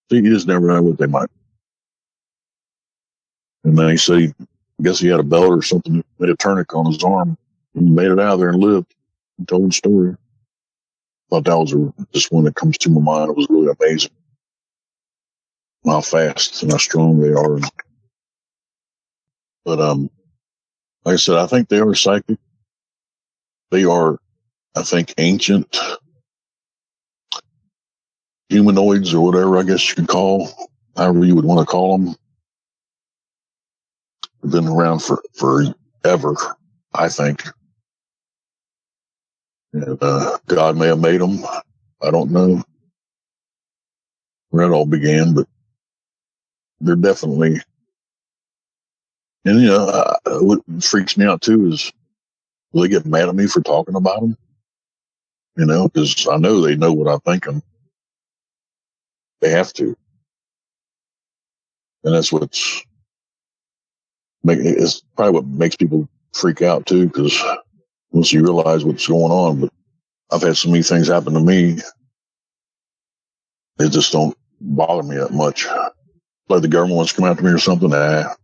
So you just never know what they might. And then he said, I guess he had a belt or something, made a tourniquet on his arm, and made it out of there and lived. And told the story. Thought that was just one that comes to my mind. It was really amazing how fast and how strong they are. But like I said, I think they are psychic. They are, I think, ancient humanoids or whatever I guess you could call, however you would want to call them. They've been around for forever, I think. And God may have made them. I don't know where it all began, but they're definitely. And what freaks me out too is, will they get mad at me for talking about them? Because I know they know what I'm thinking. They have to, and that's it's probably what makes people freak out too, because once you realize what's going on. But I've had so many things happen to me, they just don't bother me that much. Like the government wants to come after me or something, what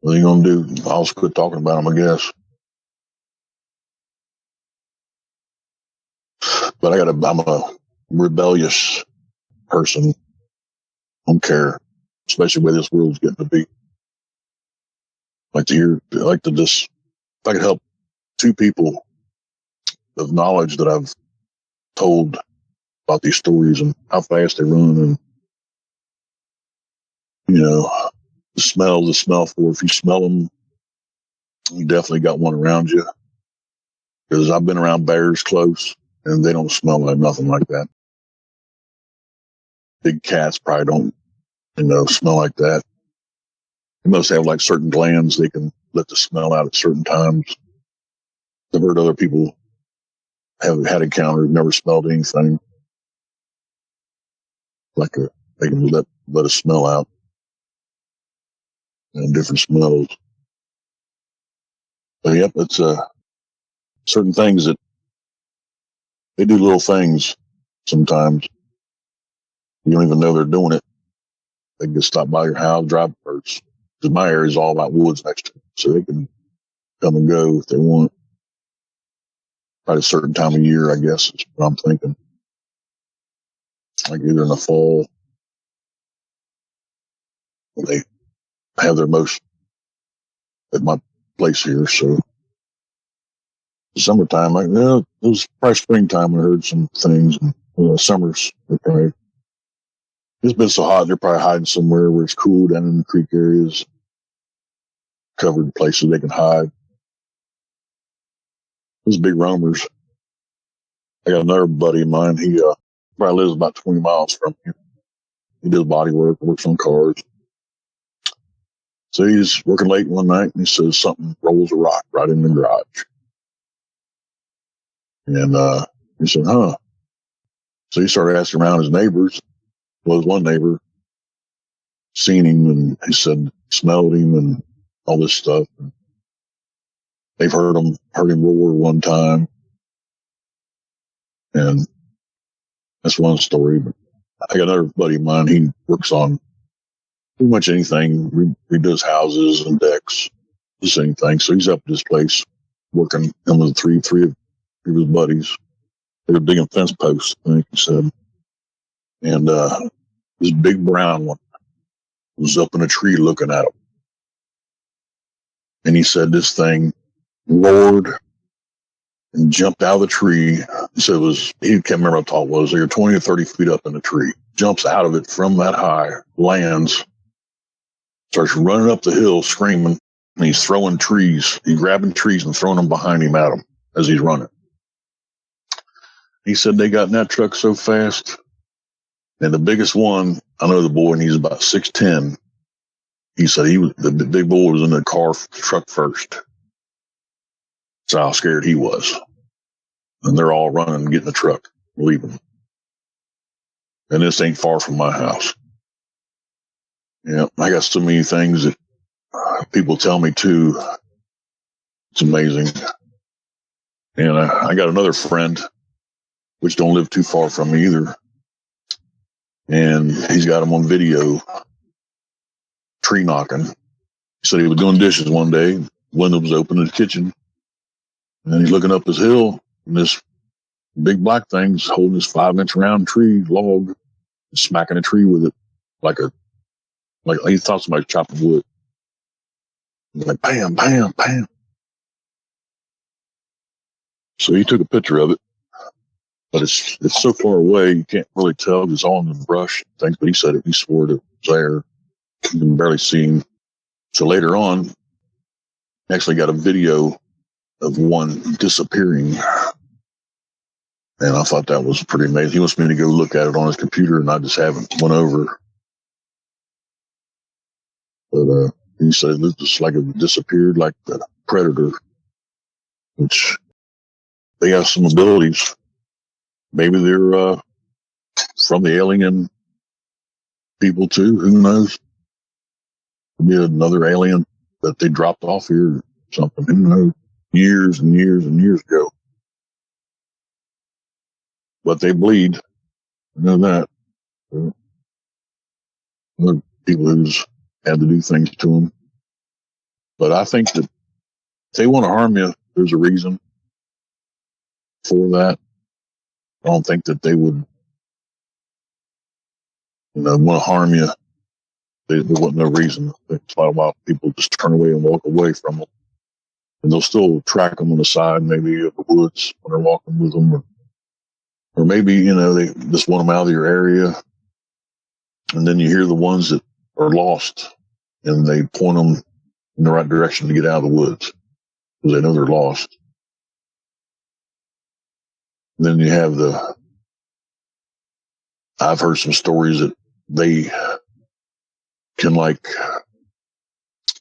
are you going to do? I'll just quit talking about them, I guess. But I'm a rebellious person. I don't care, especially where this world's getting to be. If I could help 2 people of knowledge that I've told about these stories and how fast they run, and the smell for. If you smell them, you definitely got one around you. Because I've been around bears close, and they don't smell like nothing like that. big cats probably don't, smell like that. They must have like certain glands they can let the smell out at certain times. I've heard other people have had encounters, never smelled anything. They can let a smell out and different smells. But yep, it's certain things that they do little things sometimes. You don't even know they're doing it. They can just stop by your house, drive first. Because my area is all about woods next to it, so they can come and go if they want. At a certain time of year, I guess is what I'm thinking. Like either in the fall, they have their most at my place here. So summertime, it was probably springtime. I heard some things. And, summers, okay. It's been so hot, they're probably hiding somewhere where it's cool down in the creek areas, covered places they can hide. Those big roamers. I got another buddy of mine. He probably lives about 20 miles from here. He does body work, works on cars. So he's working late one night, and he says something rolls a rock right in the garage. And he said, huh. So he started asking around his neighbors. Well, his one neighbor seen him, and he said smelled him and all this stuff. And they've heard him roar one time. And that's one story. But I got another buddy of mine. He works on pretty much anything. Redoes houses and decks, the same thing. So he's up at this place working. Him with three of his buddies. They were digging fence posts, I think he said. And this big brown one was up in a tree looking at him. And he said this thing roared and jumped out of the tree. He said he can't remember how tall it was. They were 20 or 30 feet up in the tree. Jumps out of it from that high, lands, starts running up the hill screaming, and he's throwing trees. He's grabbing trees and throwing them behind him at him as he's running. He said they got in that truck so fast. And the biggest one, I know the boy, and he's about 6'10". He said the big boy was in the truck first. That's how scared he was. And they're all running and getting the truck, leaving. And this ain't far from my house. Yeah, I got so many things that people tell me too. It's amazing. And I got another friend, which don't live too far from me either. And he's got him on video, tree knocking. He said he was doing dishes one day, window was open in the kitchen, and he's looking up his hill, and this big black thing's holding this 5-inch round tree log, smacking a tree with it like he thought somebody was chopping wood. Like bam, bam, bam. So he took a picture of it. But it's so far away, you can't really tell. It's all in the brush and things. But he said he swore it was there. You can barely see him. So later on, actually got a video of one disappearing. And I thought that was pretty amazing. He wants me to go look at it on his computer, and I just haven't went over. But he said it looked just like it disappeared, like a predator, which they have some abilities. Maybe they're from the alien people too. Who knows? Could be another alien that they dropped off here or something. Who knows? Years and years and years ago. But they bleed. I know that. Other people who's had to do things to them. But I think that if they want to harm you, there's a reason for that. I don't think that they would, want to harm you. There wasn't no reason. It's a lot of people just turn away and walk away from them. And they'll still track them on the side, maybe of the woods when they're walking with them. Or maybe, they just want them out of your area. And then you hear the ones that are lost, and they point them in the right direction to get out of the woods because they know they're lost. Then you have I've heard some stories that they can like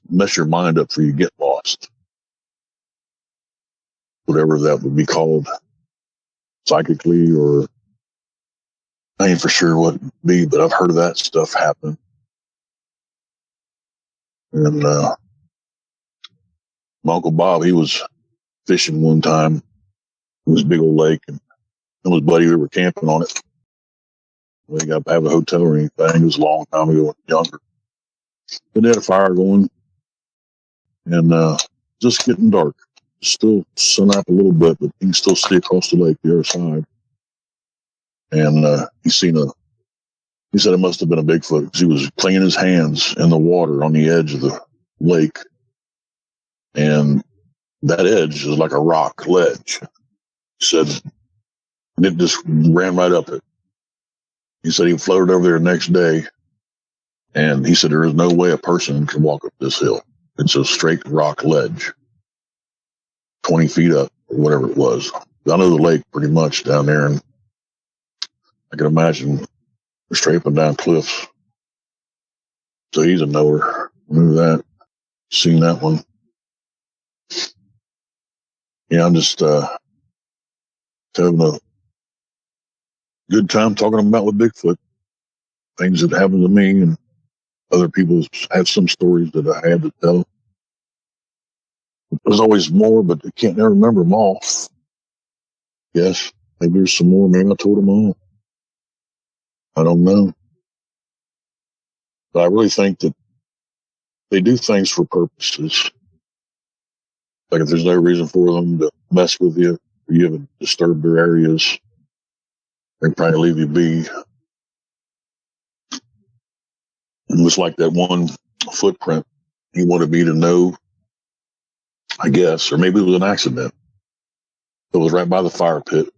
mess your mind up for you to get lost. Whatever that would be called psychically, or I ain't for sure what it'd be, but I've heard of that stuff happen. And my Uncle Bob, he was fishing one time in this big old lake, and him and his buddy, we were camping on it. We didn't got to have a hotel or anything. It was a long time ago when I was younger. But they had a fire going, and just getting dark. Still sun up a little bit, but you can still see across the lake the other side. And he said it must have been a Bigfoot, because he was cleaning his hands in the water on the edge of the lake. And that edge is like a rock ledge. He said, and it just ran right up it. He said he floated over there the next day, and he said there is no way a person can walk up this hill. It's a straight rock ledge, 20 feet up, or whatever it was. I know the lake pretty much down there, and I can imagine straight up and down cliffs. So he's a knower. Knew that. Seen that one. Yeah, I'm just having a good time talking about with Bigfoot. Things that happened to me, and other people have some stories that I had to tell. There's always more, but I can't never remember them all. Yes, maybe there's some more. Maybe I told them all. I don't know. But I really think that they do things for purposes. Like if there's no reason for them to mess with you, or you haven't disturbed their areas, they probably leave you be. It was like that one footprint. He wanted me to know, I guess, or maybe it was an accident. It was right by the fire pit.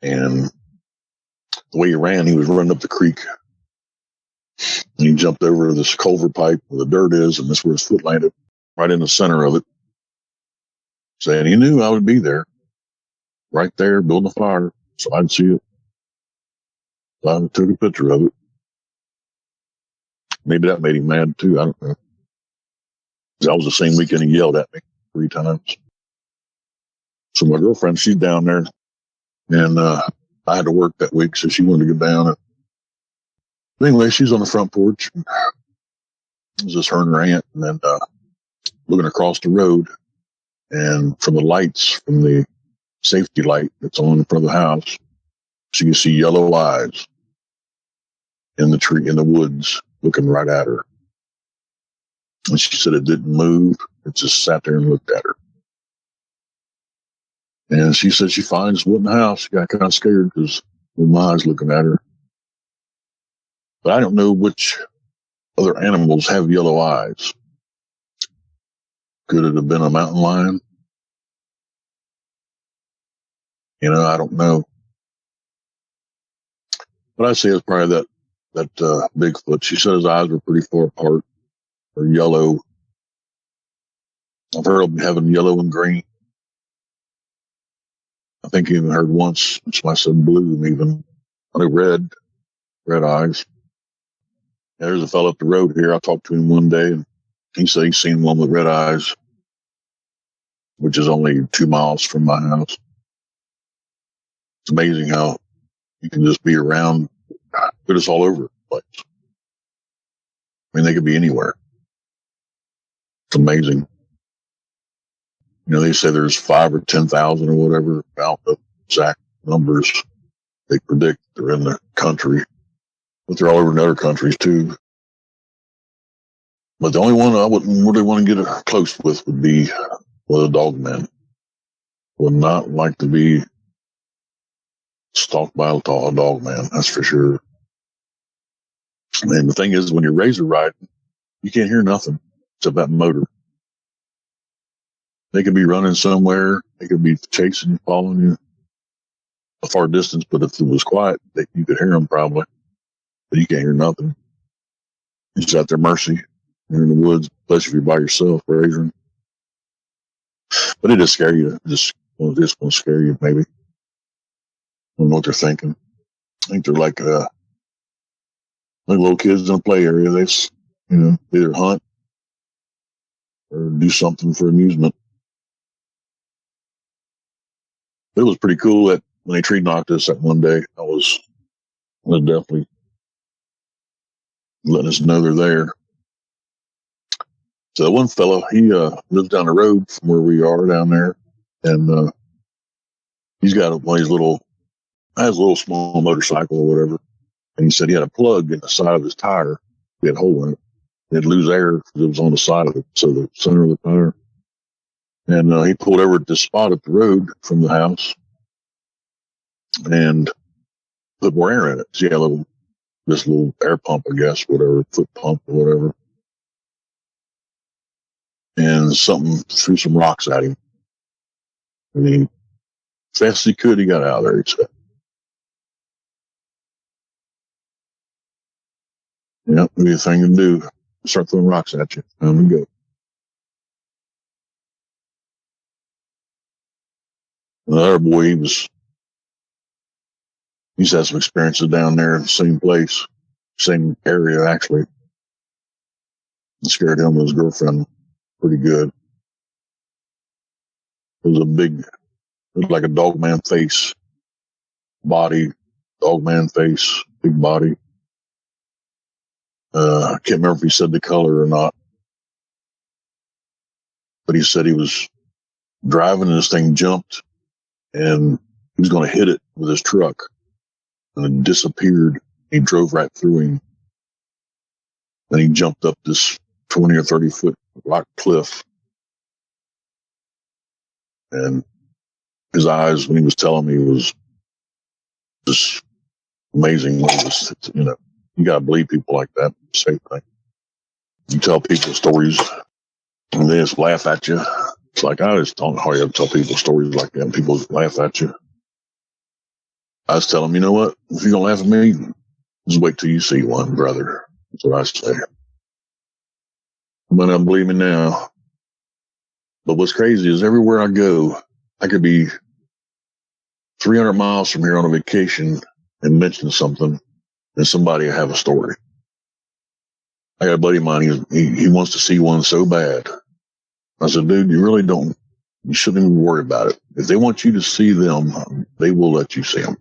And the way he ran, he was running up the creek. And he jumped over this culvert pipe where the dirt is, and that's where his foot landed, right in the center of it. Saying he knew I would be there, right there, building a fire, so I'd see it. So I took a picture of it. Maybe that made him mad too. I don't know. That was the same weekend he yelled at me 3 times. So my girlfriend, she's down there, and I had to work that week, so she wanted to go down. And anyway, she's on the front porch. It was just her and her aunt, and then looking across the road, and from the lights, from the safety light that's on in front of the house, she could see yellow eyes in the tree, in the woods, looking right at her. And she said it didn't move. It just sat there and looked at her. And she said she finds what in the house. She got kind of scared because my eyes looking at her. But I don't know which other animals have yellow eyes. Could it have been a mountain lion? You know, I don't know. But I say it's probably that Bigfoot. She said his eyes were pretty far apart, or yellow. I've heard of them having yellow and green. I think I even heard once somebody said blue, even. I know red eyes. There's a fellow up the road here. I talked to him one day, and he said he's seen one with red eyes, which is only 2 miles from my house. It's amazing how you can just be around, but it's all over the place. I mean, they could be anywhere. It's amazing. You know, they say there's 5 or 10,000 or whatever, about the exact numbers they predict they're in the country, but they're all over in other countries too. But the only one I wouldn't really want to get close with would be a dog man. Would not like to be stalked by a dog man, that's for sure. And the thing is, when you're razor riding, you can't hear nothing except that motor. They could be running somewhere. They could be chasing, following you a far distance, but if it was quiet, you could hear them probably. But you can't hear nothing. It's at their mercy. You're in the woods, especially if you're by yourself, razoring. But it just scare you. Just going to scare you, maybe. I don't know what they're thinking. I think they're like little kids in a play area. They, either hunt or do something for amusement. It was pretty cool that when they tree knocked us that one day, I was definitely letting us know they're there. So one fellow, he lives down the road from where we are down there, and he's got one of these has a little small motorcycle or whatever, and he said he had a plug in the side of his tire. He had a hole in it. It'd lose air because it was on the side of it, so the center of the tire. And he pulled over at this spot up the road from the house and put more air in it. So he had this little air pump, I guess, whatever, foot pump or whatever. And something threw some rocks at him. And he, fast as he could, he got out of there, he said. Yeah, be a thing to do. Start throwing rocks at you. Time to go. Another boy, he's had some experiences down there in the same place, same area, actually. It scared him and his girlfriend pretty good. It was like a dog man face, body, dog man face, big body. I can't remember if he said the color or not, but he said he was driving and this thing jumped and he was going to hit it with his truck, and it disappeared. He drove right through him. Then he jumped up this 20 or 30 foot rock cliff. And his eyes, when he was telling me, was just amazing. It was, you got to believe people like that. Same thing. You tell people stories and they just laugh at you. It's like, I just don't know how you tell people stories like that and people laugh at you. I just tell them, you know what? If you're going to laugh at me, just wait till you see one, brother. That's what I say. You might not believe me now. But what's crazy is everywhere I go, I could be 300 miles from here on a vacation and mention something, and somebody will have a story. I got a buddy of mine, he wants to see one so bad. I said, dude, you shouldn't even worry about it. If they want you to see them, they will let you see them.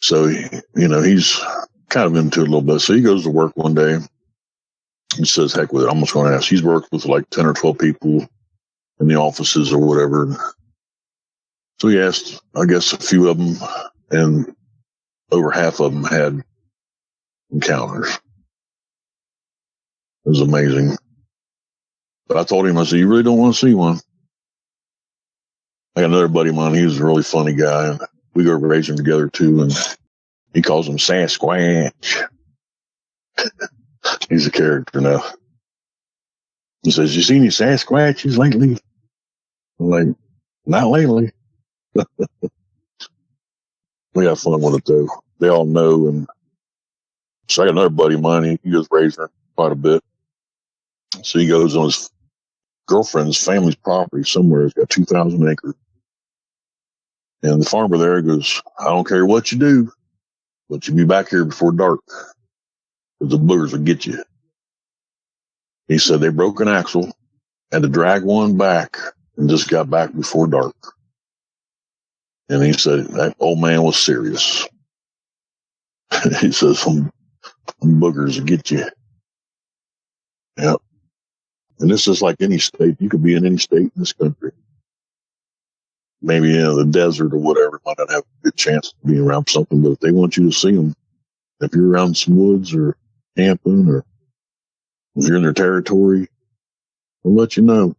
So, he's kind of into it a little bit. So he goes to work one day. He says, heck with it. I'm just going to ask. He's worked with like 10 or 12 people in the offices or whatever. So he asked, I guess, a few of them, and over half of them had encounters. It was amazing. But I told him, I said, you really don't want to see one? I got another buddy of mine. He was a really funny guy, and we go racing together too, and he calls him Sasquatch. He's a character now. He says, you seen any Sasquatches lately? I'm like, not lately. We have fun with it though. They all know. And so I got another buddy of mine. He goes racing quite a bit. So he goes on his girlfriend's family's property somewhere. It's got 2,000 acres. And the farmer there goes, I don't care what you do, but you be back here before dark, because the boogers will get you. He said they broke an axle, had to drag one back, and just got back before dark. And he said that old man was serious. He says some boogers will get you. Yep. And this is like any state. You could be in any state in this country. Maybe in the desert or whatever, might not have a good chance of being around something, but if they want you to see them, if you're around some woods or camping, or if you're in their territory, they'll let you know.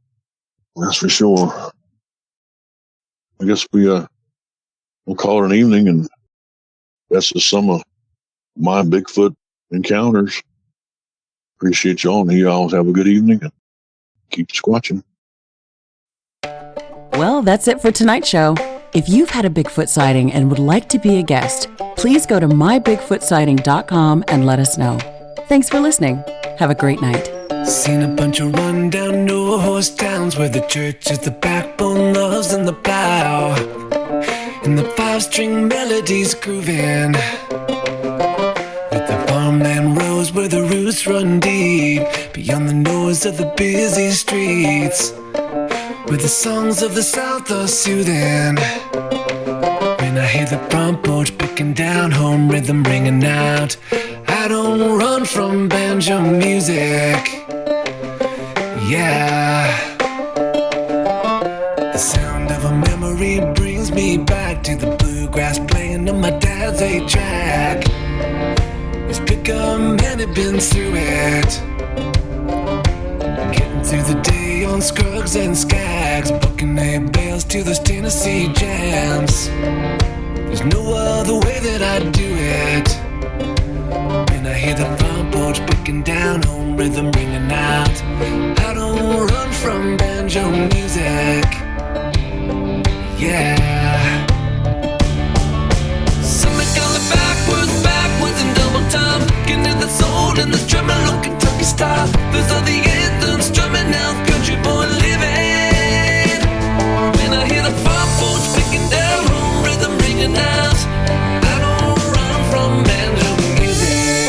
That's for sure. I guess we'll call it an evening, and that's just some of my Bigfoot encounters. Appreciate y'all, and you all have a good evening, and keep squatching. Well, that's it for tonight's show. If you've had a Bigfoot sighting and would like to be a guest, please go to mybigfootsighting.com and let us know. Thanks for listening. Have a great night. Seen a bunch of run-down, no-horse towns where the church is the backbone, loves and the plow. In the 5-string melodies grooving. With the farmland rows where the roots run deep, beyond the noise of the busy streets, where the songs of the South are soothing. When I hear the front porch picking down, home rhythm ringing out, I don't run from banjo music. Yeah. The sound of a memory brings me back to the bluegrass playing on my dad's 8-track. His pickup man had been through it, getting through the day on Scruggs and Skags, booking hay bales to those Tennessee jams. There's no other way that I'd do it. When I hear the front porch picking down, home rhythm ringing out, I don't run from banjo music. Yeah. Somebody call it backwards and double time. Getting in the soul and the drumming, low Kentucky style. Those are the anthems strumming out, country boy living. When I hear the front porch picking down, home rhythm ringing out, I don't run from banjo music.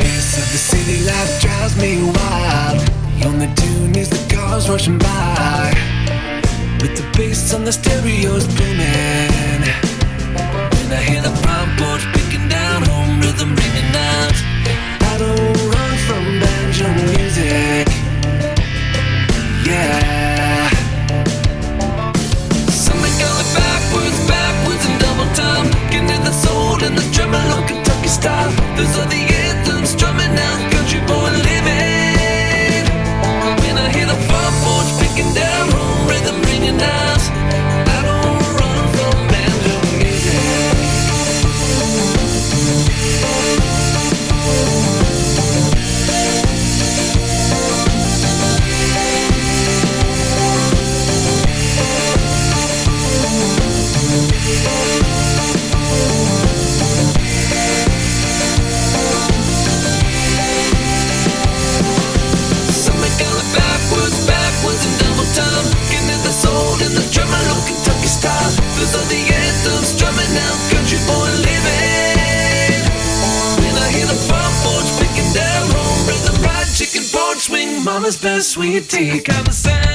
Pace of the city life drives me wild. The only tune is the cars rushing by, with the bass on the stereos booming. When I hear the front porch picking down, home rhythm ringing out, I don't run from banjo music. Yeah. Somebody call it backwards and double time. Getting in the soul and the drumming, low Kentucky style. Those are the anthems strumming out, country boy living. When I hear the front porch picking down, home rhythm ringing out, I don't run from banjo music. Somebody call it backwards and double time. Getting in the soul and the drumming, low Kentucky style. Those are the anthems strumming out, country boy living. When I hear the front porch picking down, home rhythm, ride chicken porch swing, mama's best sweet tea kind of sound.